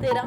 13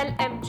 LMG,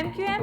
MQM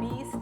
20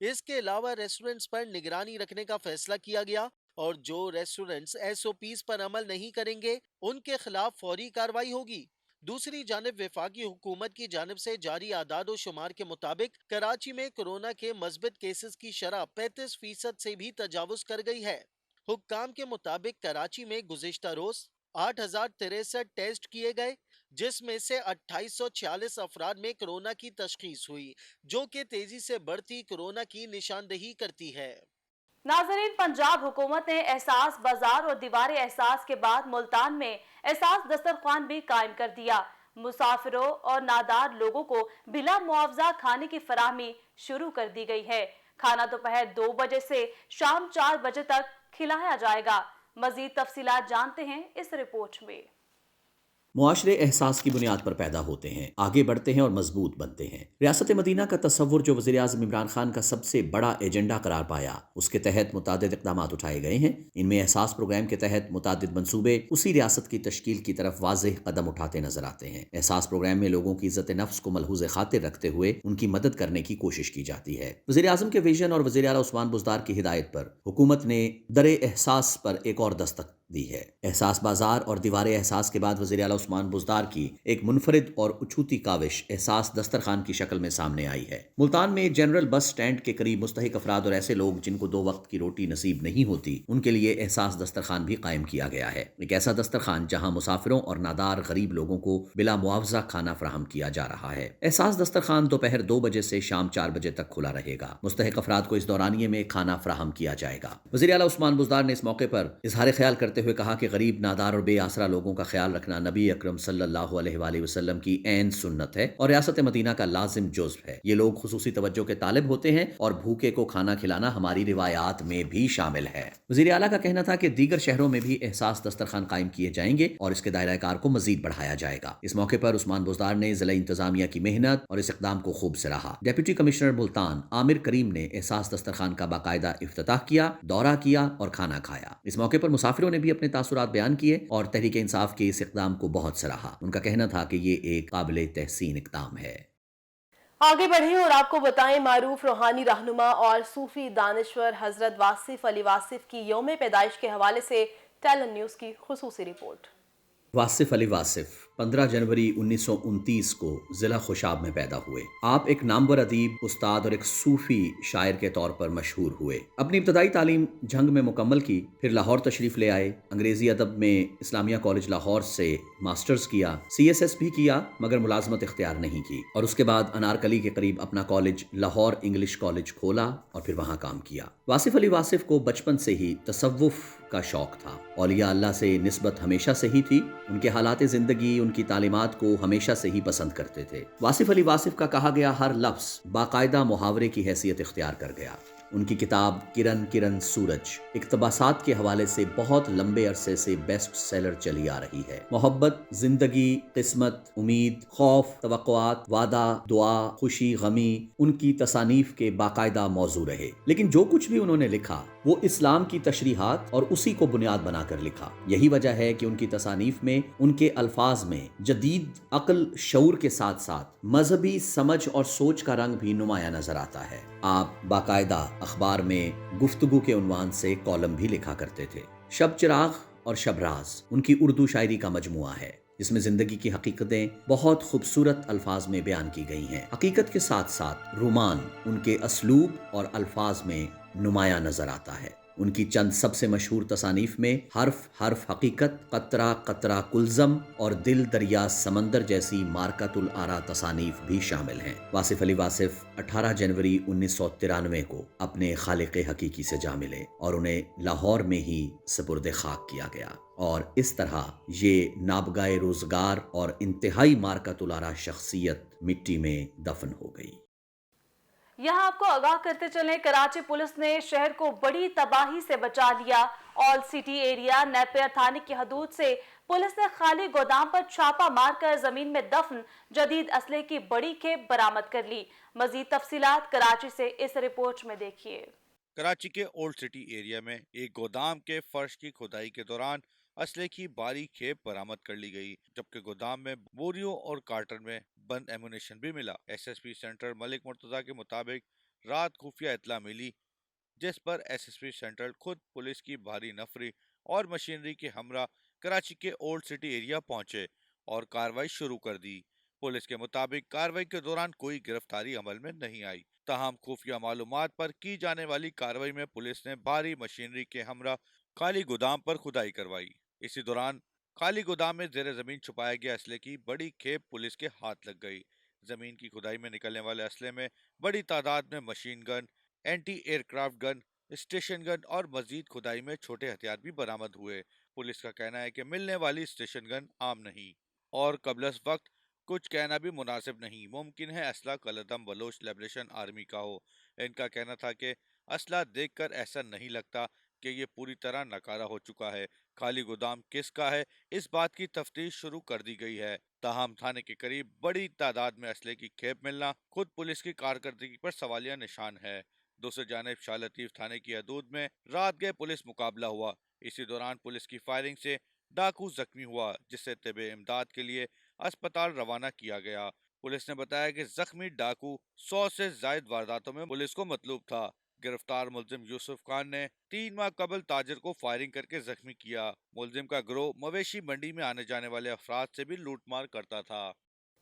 اس کے علاوہ restaurants پر نگرانی رکھنے کا فیصلہ کیا گیا اور جو ریسٹورنٹس SOPs پر عمل نہیں کریں گے ان کے خلاف فوری کارروائی ہوگی۔ دوسری جانب وفاقی حکومت کی جانب سے جاری اعداد و شمار کے مطابق کراچی میں کورونا کے مثبت کیسز کی شرح 35% سے بھی تجاوز کر گئی ہے۔ حکام کے مطابق کراچی میں گزشتہ روز 8063 ٹیسٹ کیے گئے، جس میں سے 2846 افراد میں کورونا کی تشخیص ہوئی، جو کہ تیزی سے بڑھتی کورونا کی نشاندہی کرتی ہے۔ ناظرین، پنجاب حکومت نے احساس بازار اور دیوار احساس کے بعد ملتان میں احساس دسترخوان بھی قائم کر دیا۔ مسافروں اور نادار لوگوں کو بلا معاوضہ کھانے کی فراہمی شروع کر دی گئی ہے۔ کھانا دوپہر 2 بجے سے شام 4 بجے تک کھلایا جائے گا۔ مزید تفصیلات جانتے ہیں اس رپورٹ میں۔ معاشرے احساس کی بنیاد پر پیدا ہوتے ہیں، آگے بڑھتے ہیں اور مضبوط بنتے ہیں۔ ریاست مدینہ کا تصور جو وزیر اعظم عمران خان کا سب سے بڑا ایجنڈا قرار پایا، اس کے تحت متعدد اقدامات اٹھائے گئے ہیں۔ ان میں احساس پروگرام کے تحت متعدد منصوبے اسی ریاست کی تشکیل کی طرف واضح قدم اٹھاتے نظر آتے ہیں۔ احساس پروگرام میں لوگوں کی عزت نفس کو ملحوظ خاطر رکھتے ہوئے ان کی مدد کرنے کی کوشش کی جاتی ہے۔ وزیر اعظم کے ویژن اور وزیر اعلیٰ عثمان بزدار کی ہدایت پر حکومت نے در احساس پر ایک اور دستک دی ہے۔ احساس بازار اور دیوار احساس کے بعد وزیر اعلیٰ عثمان بزدار کی ایک منفرد اور اچھوتی کاوش احساس دسترخوان کی شکل میں سامنے آئی ہے۔ ملتان میں جنرل بس سٹینڈ کے قریب مستحق افراد اور ایسے لوگ جن کو 2 وقت کی روٹی نصیب نہیں ہوتی، ان کے لیے احساس دسترخوان بھی قائم کیا گیا ہے۔ ایک ایسا دسترخوان جہاں مسافروں اور نادار غریب لوگوں کو بلا معاوضہ کھانا فراہم کیا جا رہا ہے۔ احساس دسترخوان دوپہر 2 بجے سے شام 4 بجے تک کھلا رہے گا۔ مستحق افراد کو اس دورانیے میں کھانا فراہم کیا جائے گا۔ وزیر اعلیٰ عثمان بزدار نے اس موقع پر اظہار خیال کرتے ہوئے کہا کہ غریب، نادار اور بے آسرا لوگوں کا خیال رکھنا نبی اکرم صلی اللہ علیہ وآلہ وسلم کی عین سنت ہے اور ریاست مدینہ کا لازم جزو ہے۔ یہ لوگ خصوصی توجہ کے طالب ہوتے ہیں اور بھوکے کو کھانا کھلانا ہماری روایات میں بھی شامل ہے۔ وزیر اعلیٰ کا کہنا تھا کہ دیگر شہروں میں بھی احساس دسترخوان قائم کیے جائیں گے اور اس کے دائرہ کار کو مزید بڑھایا جائے گا۔ اس موقع پر عثمان بزدار نے ضلع انتظامیہ کی محنت اور اس اقدام کو خوب سراہا۔ ڈپٹی کمشنر ملتان عامر کریم نے احساس دسترخوان کا باقاعدہ افتتاح کیا، دورہ کیا اور کھانا کھایا۔ اس موقع پر مسافروں نے بھی اپنے تاثرات بیان کیے اور تحریک انصاف کے اس اقدام کو بہت سراہا۔ ان کا کہنا تھا کہ یہ ایک قابل تحسین اقدام ہے۔ آگے بڑھیں اور آپ کو بتائیں، معروف روحانی رہنما اور صوفی دانشور حضرت واصف علی واصف کی یوم پیدائش کے حوالے سے ٹیلن نیوز کی خصوصی رپورٹ۔ واصف علی واصف 15 جنوری 1929 کو ضلع خوشاب میں پیدا ہوئے۔ آپ ایک نامور ادیب، استاد اور ایک صوفی شاعر کے طور پر مشہور ہوئے۔ اپنی ابتدائی تعلیم جھنگ میں مکمل کی، پھر لاہور تشریف لے آئے۔ انگریزی ادب میں اسلامیہ کالج لاہور سے ماسٹرز کیا، CSS بھی کیا مگر ملازمت اختیار نہیں کی، اور اس کے بعد انارکلی کے قریب اپنا کالج لاہور انگلش کالج کھولا اور پھر وہاں کام کیا۔ واصف علی واصف کو بچپن سے ہی تصوف کا شوق تھا۔ اولیاء اللہ سے نسبت ہمیشہ سے ہی تھی۔ ان کے حالات زندگی ان کی تعلیمات کو ہمیشہ سے ہی پسند کرتے تھے۔ واصف علی واصف کا کہا گیا ہر لفظ باقاعدہ محاورے کی حیثیت اختیار کر گیا۔ ان کی کتاب کرن کرن سورج اقتباسات کے حوالے سے بہت لمبے عرصے سے بیسٹ سیلر چلی آ رہی ہے۔ محبت، زندگی، قسمت، امید، خوف، توقعات، وعدہ، دعا، خوشی، غمی ان کی تصانیف کے باقاعدہ موضوع رہے۔ لیکن جو کچھ بھی انہوں نے لکھا وہ اسلام کی تشریحات اور اسی کو بنیاد بنا کر لکھا۔ یہی وجہ ہے کہ ان کی تصانیف میں ان کے الفاظ میں جدید عقل شعور کے ساتھ ساتھ مذہبی سمجھ اور سوچ کا رنگ بھی نمایاں نظر آتا ہے۔ آپ باقاعدہ اخبار میں گفتگو کے عنوان سے کالم بھی لکھا کرتے تھے۔ شب چراغ اور شب راز ان کی اردو شاعری کا مجموعہ ہے، جس میں زندگی کی حقیقتیں بہت خوبصورت الفاظ میں بیان کی گئی ہیں۔ حقیقت کے ساتھ ساتھ رومان ان کے اسلوب اور الفاظ میں نمایاں نظر آتا ہے۔ ان کی چند سب سے مشہور تصانیف میں حرف حرف حقیقت، قطرہ قطرہ کلزم اور دل دریا سمندر جیسی مارکۃ الآرا تصانیف بھی شامل ہیں۔ واصف علی واصف 18 جنوری 1993 کو اپنے خالق حقیقی سے جا ملے اور انہیں لاہور میں ہی سپرد خاک کیا گیا، اور اس طرح یہ نابغہ روزگار اور انتہائی مارکۃ الآرا شخصیت مٹی میں دفن ہو گئی۔ یہاں آپ کو آگاہ کرتے چلیں، کراچی پولیس نے شہر کو بڑی تباہی سے بچا لیا۔ آل سٹی ایریا نیپیر تھانے کی حدود سے پولیس نے خالی گودام پر چھاپا مار کر زمین میں دفن جدید اسلحے کی بڑی کھیپ برآمد کر لی۔ مزید تفصیلات کراچی سے اس رپورٹ میں دیکھیے۔ کراچی کے اولڈ سٹی ایریا میں ایک گودام کے فرش کی کھدائی کے دوران اسلحے کی باری کھیپ برآمد کر لی گئی، جبکہ گودام میں بوریوں اور کارٹن میں بند ایمونیشن بھی ملا۔ SSP سینٹر ملک مرتضی کے مطابق رات خفیہ اطلاع ملی جس پر ایس ایس پی سینٹرل خود پولیس کی بھاری نفری اور مشینری کے ہمراہ کراچی کے اولڈ سٹی ایریا پہنچے اور کارروائی شروع کر دی۔ پولیس کے مطابق کارروائی کے دوران کوئی گرفتاری عمل میں نہیں آئی، تاہم خفیہ معلومات پر کی جانے والی کارروائی میں پولیس نے بھاری مشینری کے ہمراہ خالی گودام پر کھدائی کروائی۔ اسی دوران خالی گودام میں زیر زمین چھپایا گیا اسلحے کی بڑی کھیپ پولیس کے ہاتھ لگ گئی۔ زمین کی کھدائی میں نکلنے والے اسلحے میں بڑی تعداد میں machine gun, anti aircraft gun, station gun اور مزید کھدائی میں چھوٹے ہتھیار بھی برآمد ہوئے۔ پولیس کا کہنا ہے کہ ملنے والی اسٹیشن گن عام نہیں اور قبل از وقت کچھ کہنا بھی مناسب نہیں، ممکن ہے اسلحہ کالعدم بلوچ لبریشن آرمی کا ہو۔ ان کا کہنا تھا کہ اسلحہ دیکھ کر ایسا نہیں لگتا کہ یہ پوری طرح ناکارہ ہو چکا ہے۔ خالی گودام کس کا ہے اس بات کی تفتیش شروع کر دی گئی ہے، تاہم تھانے کے قریب بڑی تعداد میں اسلحے کی کھیپ ملنا خود پولیس کی کارکردگی پر سوالیہ نشان ہے۔ دوسری جانب شاہ لطیف تھانے کی حدود میں رات گئے پولیس مقابلہ ہوا۔ اسی دوران پولیس کی فائرنگ سے ڈاکو زخمی ہوا جس سے طب امداد کے لیے اسپتال روانہ کیا گیا۔ پولیس نے بتایا کہ زخمی ڈاکو 100 سے زائد وارداتوں میں پولیس کو مطلوب تھا۔ گرفتار ملزم یوسف خان نے 3 ماہ قبل تاجر کو فائرنگ کر کے زخمی کیا۔ ملزم کا گروہ مویشی منڈی میں آنے جانے والے افراد سے بھی لوٹ مار کرتا تھا۔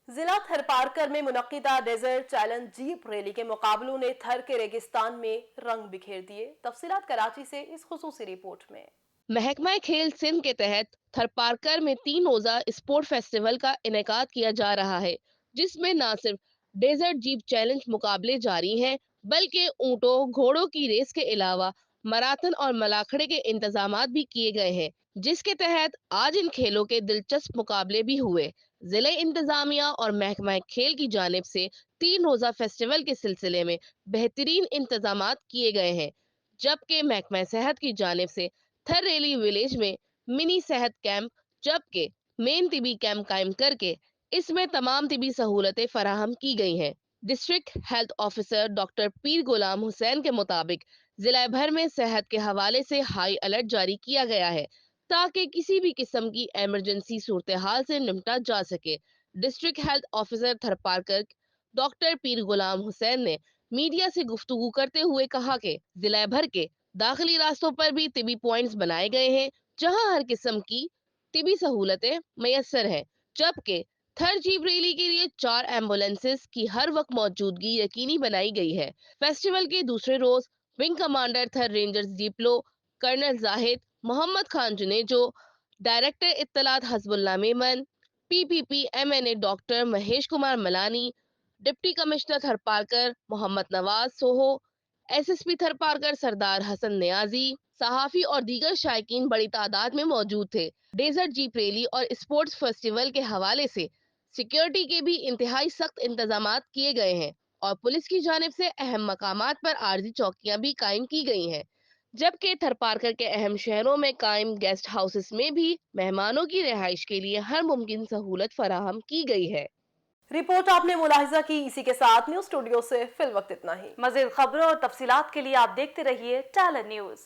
ضلع تھر پارکر میں منعقدہ ڈیزرٹ چیلنج جیپ ریلی کے مقابلوں نے تھر کے ریگستان میں رنگ بکھیر دیے۔ تفصیلات کراچی سے اس خصوصی رپورٹ میں۔ محکمہ کھیل سندھ کے تحت تھر پارکر میں 3 روزہ اسپورٹ فیسٹیول کا انعقاد کیا جا رہا ہے، جس میں نہ صرف ڈیزرٹ جیپ چیلنج مقابلے جاری ہیں بلکہ اونٹوں گھوڑوں کی ریس کے علاوہ میراتھن اور ملاکھڑے کے انتظامات بھی کیے گئے ہیں، جس کے تحت آج ان کھیلوں کے دلچسپ مقابلے بھی ہوئے۔ ضلع انتظامیہ اور محکمہ کھیل کی جانب سے 3 روزہ فیسٹیول کے سلسلے میں بہترین انتظامات کیے گئے ہیں، جبکہ محکمہ صحت کی جانب سے تھر ریلی ولیج میں منی صحت کیمپ جبکہ مین طبی کیمپ قائم کر کے اس میں تمام طبی سہولتیں فراہم کی گئی ہیں۔ ڈسٹرکٹ ہیلتھ آفیسر ڈاکٹر پیر غلام حسین کے مطابق ضلع بھر میں صحت کے حوالے سے ہائی الرٹ جاری کیا گیا ہے تاکہ کسی بھی قسم کی ایمرجنسی صورتحال سے نمٹا جا سکے۔ ڈسٹرکٹ ہیلتھ آفیسر تھر پارکر ڈاکٹر پیر غلام حسین نے میڈیا سے گفتگو کرتے ہوئے کہا کہ ضلع بھر کے داخلی راستوں پر بھی طبی پوائنٹس بنائے گئے ہیں جہاں ہر قسم کی طبی سہولتیں میسر ہیں، جبکہ تھر جیپ ریلی کے لیے 4 ایمبولینسز کی ہر وقت موجودگی یقینی بنائی گئی ہے۔ فیسٹیول کے دوسرے روز ونگ کمانڈر تھر رینجرز ڈیپلو کرنل زاہد محمد خان جنیجو، ڈائریکٹر اطلاعات Hasbullah Memon, P M N A doctor Mahesh Kumar Malani, deputy commissioner Thar Parkar Muhammad Nawaz Soho, S S P Thar Parkar Sardar Hasan نیازی، صحافی اور دیگر شائقین بڑی تعداد میں موجود تھے۔ ڈیزرٹ جیپ ریلی اور اسپورٹس فیسٹیول کے حوالے سے سیکیورٹی کے بھی انتہائی سخت انتظامات کیے گئے ہیں اور پولیس کی جانب سے اہم مقامات پر عارضی چوکیاں بھی قائم کی گئی ہیں، جبکہ تھر پارکر کے اہم شہروں میں قائم گیسٹ ہاؤسز میں بھی مہمانوں کی رہائش کے لیے ہر ممکن سہولت فراہم کی گئی ہے۔ رپورٹ آپ نے ملاحظہ کی، اسی کے ساتھ نیوز اسٹوڈیو سے فی الوقت اتنا ہی۔ مزید خبروں اور تفصیلات کے لیے آپ دیکھتے رہیے ٹیلر نیوز۔